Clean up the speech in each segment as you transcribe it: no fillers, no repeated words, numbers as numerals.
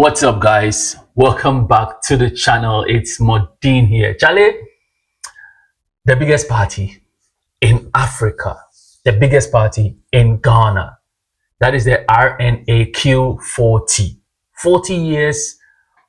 What's up, guys? Welcome back to the channel. It's MORDIN here. Charlie, the biggest party in Africa, the biggest party in Ghana, that is the RNAQ40. 40 years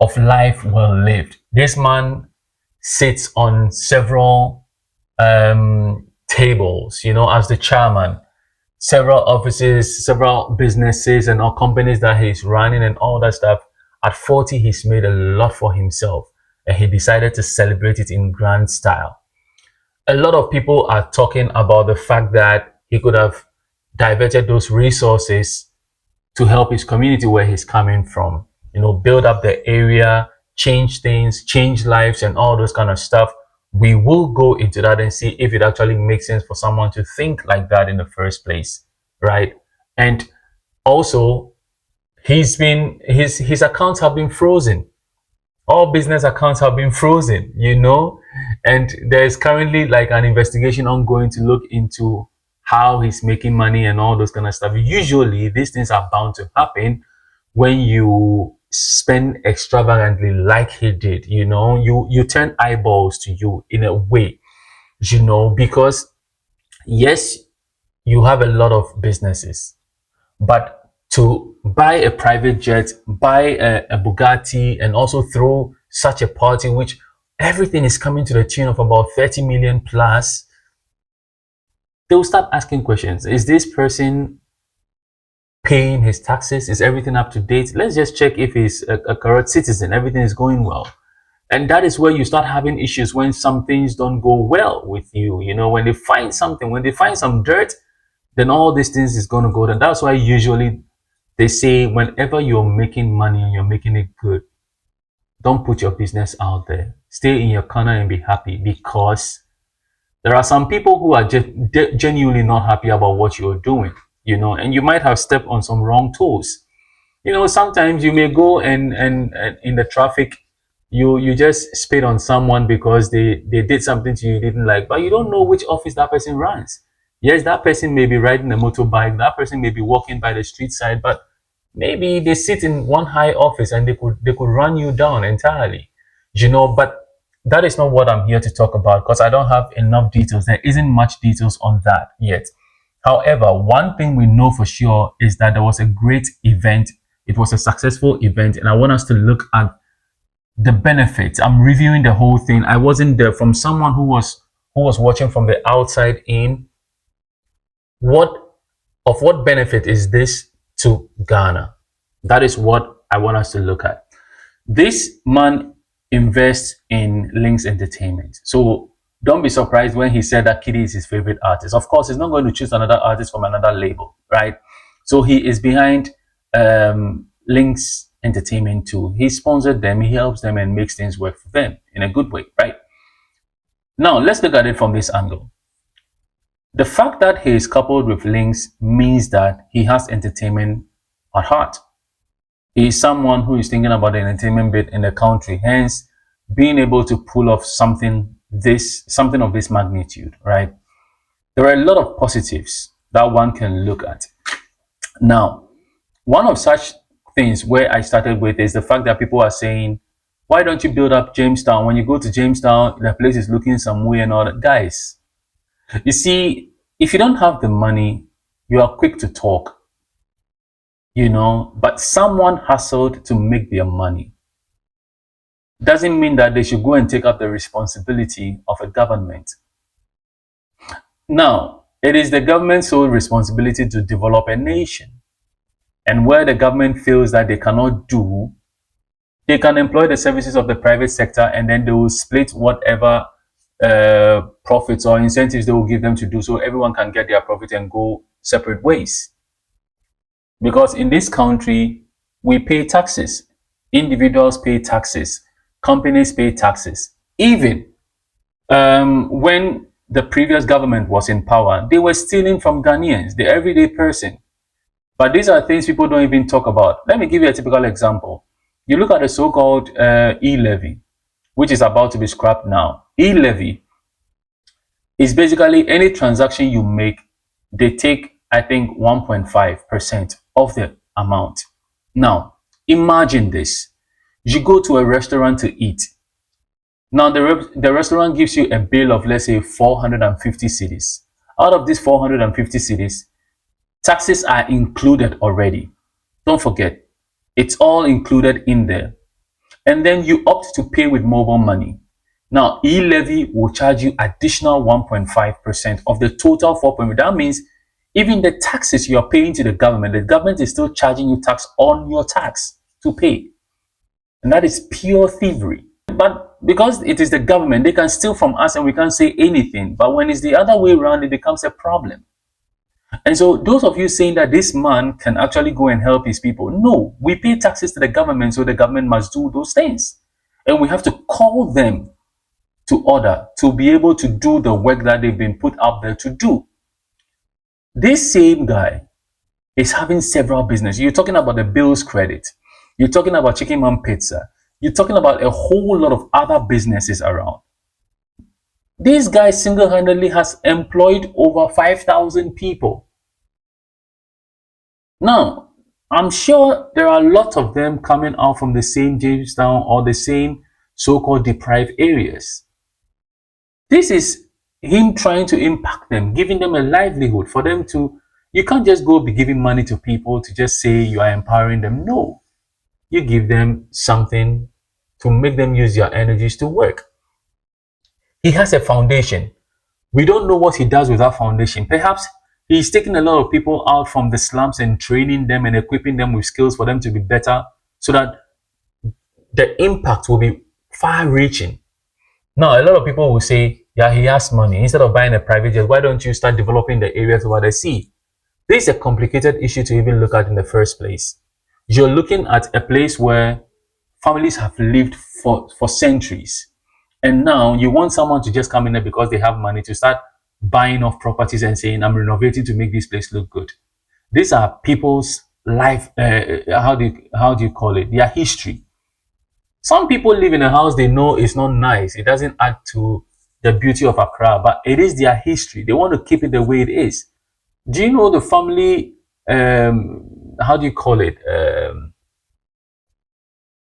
of life well lived. This man sits on several tables, as the chairman, several offices, several businesses and all companies that he's running and all that stuff. At 40, he's made a lot for himself and he decided to celebrate it in grand style. A lot of people are talking about the fact that he could have diverted those resources to help his community where he's coming from, build up the area, change things, change lives and all those kind of stuff. We will go into that and see if it actually makes sense for someone to think like that in the first place, right? And also, his accounts have been frozen. All business accounts have been frozen, and there's currently like an investigation ongoing to look into how he's making money and all those kind of stuff. Usually these things are bound to happen when you spend extravagantly like he did. You turn eyeballs to you in a way, because yes, you have a lot of businesses, but to buy a private jet, buy a Bugatti, and also throw such a party, which everything is coming to the tune of about 30 million plus, they will start asking questions. Is this person paying his taxes? Is everything up to date? Let's just check if he's a correct citizen. Everything is going well. And that is where you start having issues when some things don't go well with you. When they find something, when they find some dirt, then all these things is going to go down. That's why usually they say whenever you're making money and you're making it good, don't put your business out there. Stay in your corner and be happy, because there are some people who are genuinely not happy about what you're doing, and you might have stepped on some wrong toes. Sometimes you may go and in the traffic, you just spit on someone because they did something to you didn't like, but you don't know which office that person runs. Yes, that person may be riding a motorbike, that person may be walking by the street side, but maybe they sit in one high office and they could run you down entirely, but that is not what I'm here to talk about, because I don't have enough details. There isn't much details on that yet. However, one thing we know for sure is that there was a great event. It was a successful event, and I want us to look at the benefits. I'm reviewing the whole thing. I wasn't there. From someone who was watching from the outside in, what benefit is this to Ghana? That is what I want us to look at. This man invests in Links Entertainment. So don't be surprised when he said that Kitty is his favorite artist. Of course, he's not going to choose another artist from another label, right? So he is behind Links Entertainment too. He sponsored them, he helps them and makes things work for them in a good way, right? Now, let's look at it from this angle. The fact that he is coupled with Links means that he has entertainment at heart. He is someone who is thinking about the entertainment bit in the country, hence being able to pull off something of this magnitude, right? There are a lot of positives that one can look at. Now, one of such things where I started with is the fact that people are saying, why don't you build up Jamestown? When you go to Jamestown, the place is looking some way and all that. Guys, you see, if you don't have the money, you are quick to talk, but someone hustled to make their money. Doesn't mean that they should go and take up the responsibility of a government. Now, it is the government's sole responsibility to develop a nation. And where the government feels that they cannot do, they can employ the services of the private sector, and then they will split whatever profits or incentives they will give them to do, so everyone can get their profit and go separate ways. Because in this country, we pay taxes. Individuals pay taxes. Companies pay taxes. Even when the previous government was in power, they were stealing from Ghanaians, the everyday person. But these are things people don't even talk about. Let me give you a typical example. You look at the so-called e-levy, which is about to be scrapped now. E-levy is basically any transaction you make, they take, I think, 1.5% of the amount. Now, Imagine this. You go to a restaurant to eat. Now, the restaurant gives you a bill of, let's say, 450 cedis. Out of these 450 cedis, taxes are included already. Don't forget, it's all included in there. And then you opt to pay with mobile money. Now, e-levy will charge you additional 1.5% of the total 4.5. That means even the taxes you are paying to the government is still charging you tax on your tax to pay. And that is pure thievery. But because it is the government, they can steal from us and we can't say anything. But when it's the other way around, it becomes a problem. And so those of you saying that this man can actually go and help his people, no, we pay taxes to the government, so the government must do those things. And we have to call them to order to be able to do the work that they've been put out there to do. This same guy is having several businesses. You're talking about the bills credit. You're talking about Chicken Man Pizza. You're talking about a whole lot of other businesses around. This guy single-handedly has employed over 5,000 people. Now, I'm sure there are a lot of them coming out from the same Jamestown or the same so-called deprived areas. This is him trying to impact them, giving them a livelihood for them to, you can't just go be giving money to people to just say you are empowering them. No, you give them something to make them use their energies to work. He has a foundation. We don't know what he does with that foundation. Perhaps he's taking a lot of people out from the slums and training them and equipping them with skills for them to be better so that the impact will be far-reaching. Now, a lot of people will say, yeah, he has money. Instead of buying a private jet, why don't you start developing the areas over the sea? This is a complicated issue to even look at in the first place. You're looking at a place where families have lived for centuries. And now you want someone to just come in there because they have money to start buying off properties and saying, I'm renovating to make this place look good. These are people's life, how do you call it? Their history. Some people live in a house they know is not nice. It doesn't add to the beauty of Accra, but it is their history. They want to keep it the way it is. Do you know the family, how do you call it?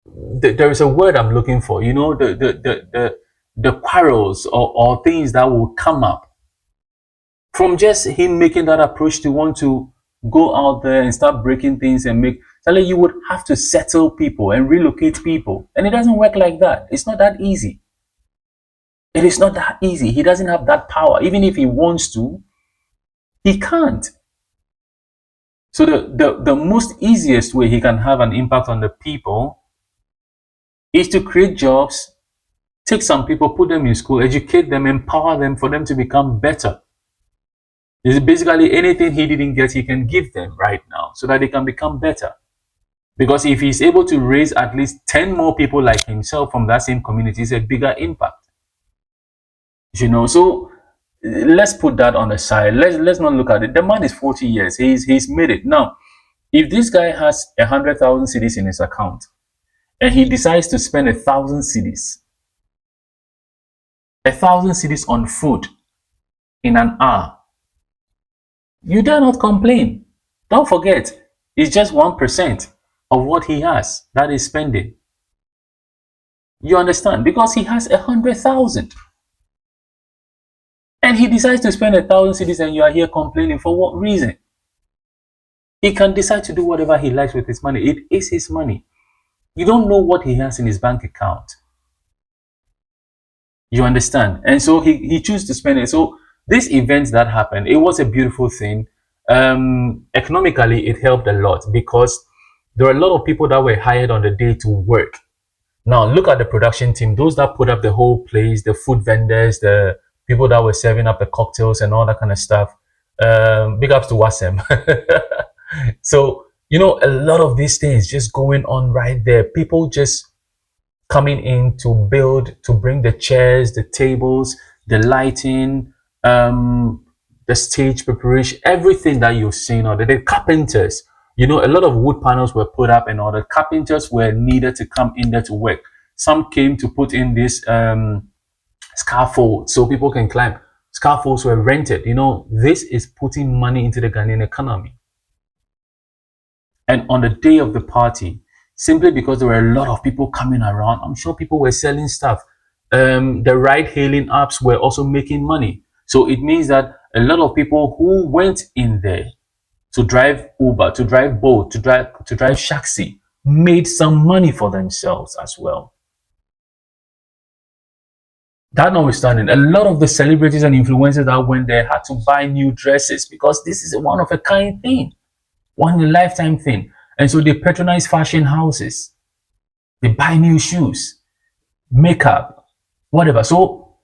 There is a word I'm looking for, you know, the quarrels or things that will come up from just him making that approach to want to go out there and start breaking things and make, suddenly you would have to settle people and relocate people. And it doesn't work like that. It's not that easy. It is not that easy. He doesn't have that power. Even if he wants to, he can't. So the most easiest way he can have an impact on the people is to create jobs, take some people, put them in school, educate them, empower them for them to become better. It's basically anything he didn't get, he can give them right now so that they can become better. Because if he's able to raise at least 10 more people like himself from that same community, it's a bigger impact. You know, so let's put that on the side. Let's not look at it. The man is 40 years. He's made it. Now, if this guy has 100,000 cedis in his account and he decides to spend 1,000 cedis, 1,000 cedis on food in an hour, you dare not complain. Don't forget, it's just 1% of what he has that is spending. You understand? Because he has 100,000. And he decides to spend 1,000 cedis and you are here complaining. For what reason? He can decide to do whatever he likes with his money. It is his money. You don't know what he has in his bank account. You understand? And so he chooses to spend it. So this event that happened, it was a beautiful thing. Economically, it helped a lot because there were a lot of people that were hired on the day to work. Now, look at the production team, those that put up the whole place, the food vendors, the people that were serving up the cocktails and all that kind of stuff. Big ups to Wasem. So, you know, a lot of these things just going on right there. People just coming in to build, to bring the chairs, the tables, the lighting, the stage preparation, everything that you're seeing, or the carpenters. You know, a lot of wood panels were put up and all the carpenters were needed to come in there to work. Some came to put in this scaffold so people can climb. Scaffolds were rented. You know, this is putting money into the Ghanaian economy. And on the day of the party, simply because there were a lot of people coming around. I'm sure people were selling stuff. The ride-hailing apps were also making money. So it means that a lot of people who went in there to drive Uber, to drive Bolt, to drive Shaxi, made some money for themselves as well. That notwithstanding, a lot of the celebrities and influencers that went there had to buy new dresses because this is a one of a kind thing, one in a lifetime thing. And so they patronize fashion houses. They buy new shoes, makeup, whatever. So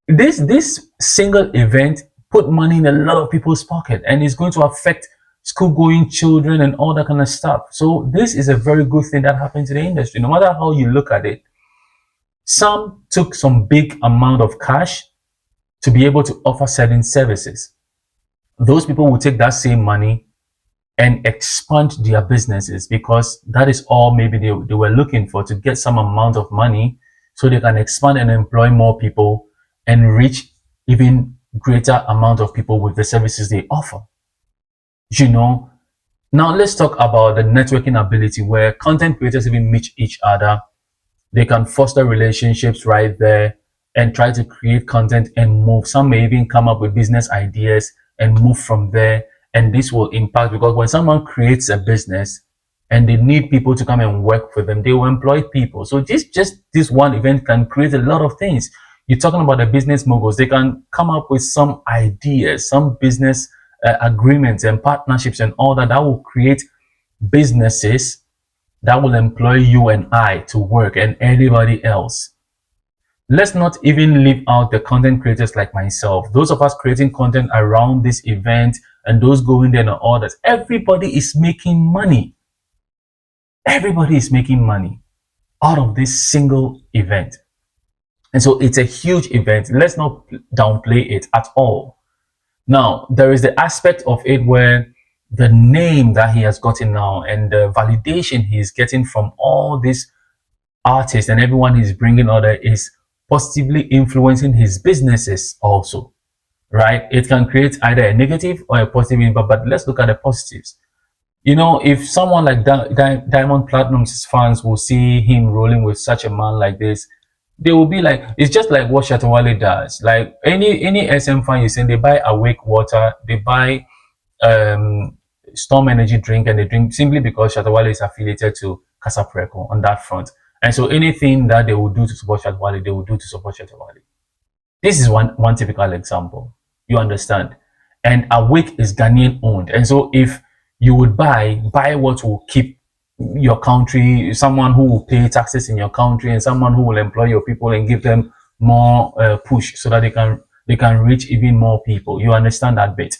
this single event put money in a lot of people's pocket, and it's going to affect school-going children and all that kind of stuff. So this is a very good thing that happens in the industry. No matter how you look at it, some took some big amount of cash to be able to offer certain services. Those people will take that same money and expand their businesses because that is all maybe they were looking for, to get some amount of money so they can expand and employ more people and reach even greater amount of people with the services they offer. Now let's talk about the networking ability, where content creators even meet each other. They can foster relationships right there and try to create content and move. Some may even come up with business ideas and move from there. And this will impact, because when someone creates a business and they need people to come and work for them, they will employ people. So just this one event can create a lot of things. You're talking about the business moguls. They can come up with some ideas, some business agreements and partnerships and all that will create businesses that will employ you and I to work, and anybody else. Let's not even leave out the content creators like myself. Those of us creating content around this event and those going there and all that. Everybody is making money. Everybody is making money out of this single event. And so it's a huge event. Let's not downplay it at all. Now, there is the aspect of it where the name that he has gotten now and the validation he's getting from all these artists and everyone he's bringing other is positively influencing his businesses also, right? It can create either a negative or a positive impact, but let's look at the positives. If someone like Diamond Platinum's fans will see him rolling with such a man like this, they will be like, it's just like what Shatawale does. Like any SM fan you send, they buy Awake water, they buy Storm energy drink, and they drink simply because Shatawale is affiliated to Casapreco on that front. And so anything that they will do to support Shatawale, they will do to support Shatawale. This is one typical example. You understand? And Awake is Ghanaian owned. And so if you would buy what will keep your country, someone who will pay taxes in your country, and someone who will employ your people and give them more push so that they can reach even more people. You understand that bit?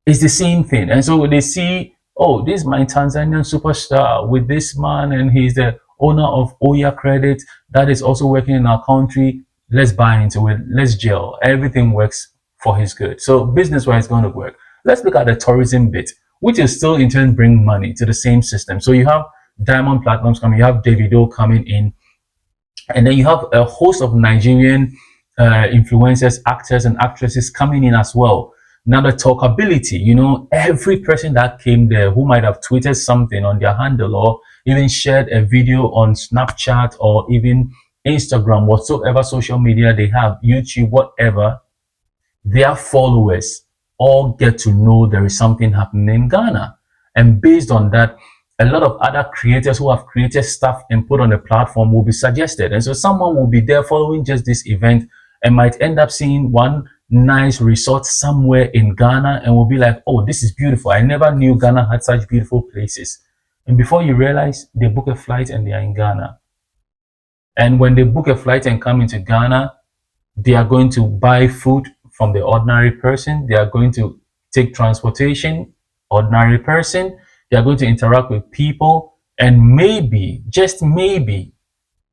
It's the same thing. And so they see, oh, this is my Tanzanian superstar with this man, and he's the owner of Oya Credit that is also working in our country. Let's buy into it. Let's gel. Everything works for his good. So business-wise, it's going to work. Let's look at the tourism bit, which is still in turn bring money to the same system. So you have Diamond Platinums coming, you have Davido coming in, and then you have a host of Nigerian influencers, actors and actresses coming in as well. Now the talkability, every person that came there who might have tweeted something on their handle or even shared a video on Snapchat or even Instagram, whatsoever social media they have, YouTube, whatever, their followers all get to know there is something happening in Ghana. And based on that, a lot of other creators who have created stuff and put on a platform will be suggested. And so someone will be there following just this event and might end up seeing one nice resort somewhere in Ghana and will be like, oh, this is beautiful. I never knew Ghana had such beautiful places. And before you realize, they book a flight and they are in Ghana. And when they book a flight and come into Ghana, they are going to buy food from the ordinary person. They are going to take transportation, ordinary person. They are going to interact with people. And maybe, just maybe,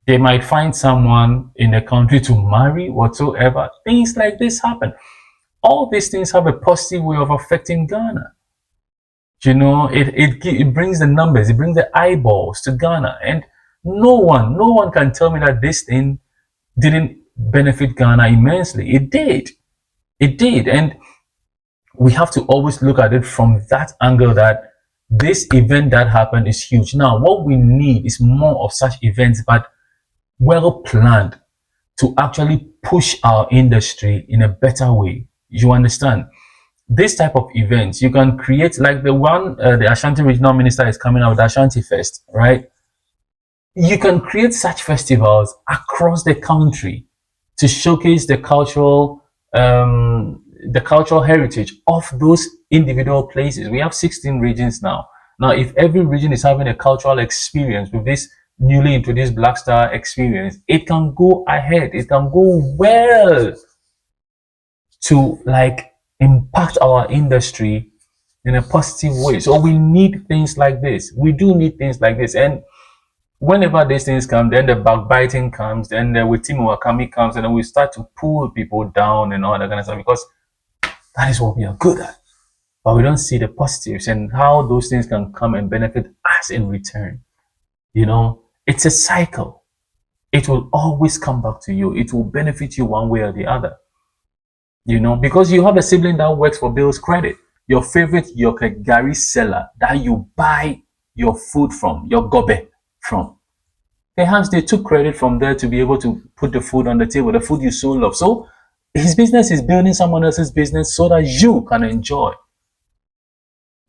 they might find someone in the country to marry, whatsoever. Things like this happen. All these things have a positive way of affecting Ghana. It brings the numbers, it brings the eyeballs to Ghana. And no one can tell me that this thing didn't benefit Ghana immensely. It did. It did. And we have to always look at it from that angle, that This event that happened is huge. Now, what we need is more of such events, but well planned, to actually push our industry in a better way. You understand? This type of events, you can create like the one the Ashanti Regional Minister is coming out with, Ashanti Fest, right? You can create such festivals across the country to showcase the cultural heritage of those individual places. We have 16 regions now. Now, if every region is having a cultural experience with this newly introduced Black Star experience, it can go ahead. It can go well to like impact our industry in a positive way. So we need things like this. We do need things like this. And whenever these things come, then the backbiting comes, then the Witimi Wakami comes, and then we start to pull people down and all that kind of stuff, because that is what we are good at. But we don't see the positives and how those things can come and benefit us in return. You know, it's a cycle. It will always come back to you. It will benefit you one way or the other. You know, because you have a sibling that works for Bill's Credit, your favorite Gary seller that you buy your food from, your gobe from. Perhaps they took credit from there to be able to put the food on the table, the food you so love. So his business is building someone else's business so that you can enjoy.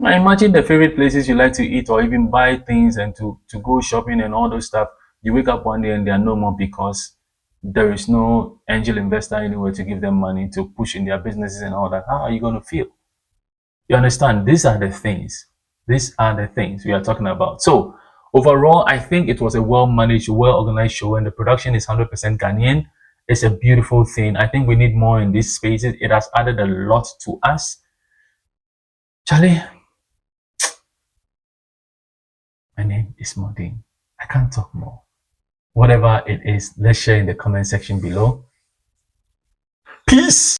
Now imagine the favorite places you like to eat or even buy things and to go shopping and all those stuff. You wake up one day and they are no more because there is no angel investor anywhere to give them money to push in their businesses and all that. How are you going to feel? You understand? These are the things. These are the things we are talking about. So overall, I think it was a well-managed, well-organized show, and the production is 100% Ghanaian. It's a beautiful thing. I think we need more in these spaces. It has added a lot to us. Charlie, my name is MORDIN. I can't talk more. Whatever it is, let's share in the comment section below. Peace.